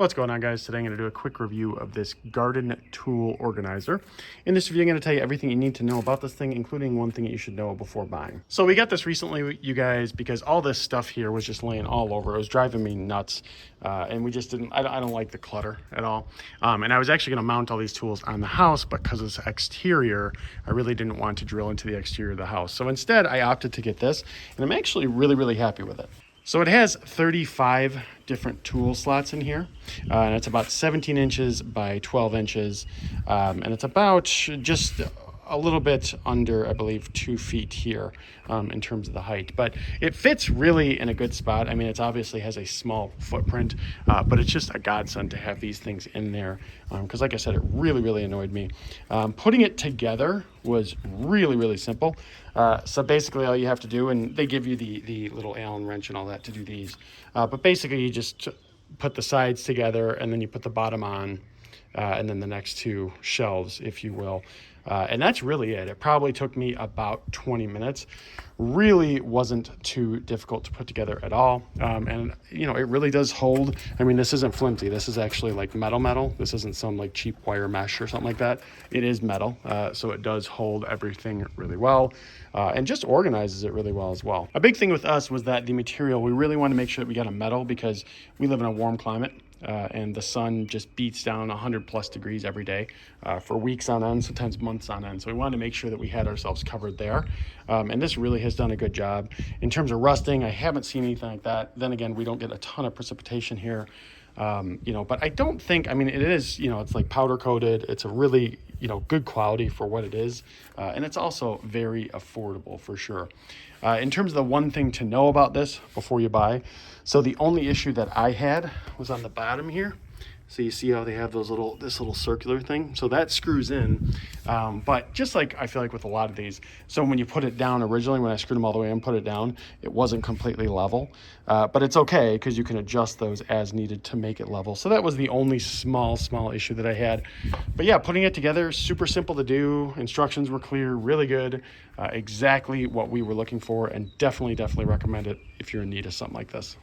What's going on, guys? Today I'm going to do a quick review of this garden tool organizer. In this review, I'm going to tell you everything you need to know about this thing, including one thing that you should know before buying. So we got this recently, you guys, because all this stuff here was just laying all over. It was driving me nuts, and we just didn't, I don't like the clutter at all. And I was actually going to mount all these tools on the house, but because it's exterior, I really didn't want to drill into the exterior of the house. So instead, I opted to get this, and I'm actually really happy with it. So it has 35 different tool slots in here, and it's about 17 inches by 12 inches, and it's about just a little bit under, I believe, 2 feet here in terms of the height. But it fits really in a good spot. I mean, it obviously has a small footprint, but it's just a godsend to have these things in there because, like I said, it really annoyed me. Putting it together was really simple. So basically all you have to do, and they give you the little Allen wrench and all that to do these, but basically you just put the sides together and then you put the bottom on, and then the next two shelves, if you will. And that's really it. It probably took me about 20 minutes. Really wasn't too difficult to put together at all. And you know, it really does hold. I mean, this isn't flimsy. This is actually like metal. This isn't some like cheap wire mesh or something like that. It is metal. So it does hold everything really well, and just organizes it really well as well. A big thing with us was that the material, we really want to make sure that we got a metal because we live in a warm climate. And the sun just beats down 100+ degrees every day for weeks on end, sometimes months on end. So we wanted to make sure that we had ourselves covered there. And this really has done a good job. In terms of rusting, I haven't seen anything like that. Then again, we don't get a ton of precipitation here. You know, but I don't think, I mean, it is, you know, it's like powder coated. It's a really, you know, good quality for what it is. And it's also very affordable for sure. In terms of the one thing to know about this before you buy, so the only issue that I had was on the bottom here. So you see how they have those this little circular thing. So that screws in, but just like I feel like with a lot of these, so when you put it down originally, when I screwed them all the way and put it down, it wasn't completely level, but it's okay because you can adjust those as needed to make it level. So that was the only small issue that I had. But yeah, putting it together, super simple to do. Instructions were clear, really good, exactly what we were looking for, and definitely recommend it if you're in need of something like this.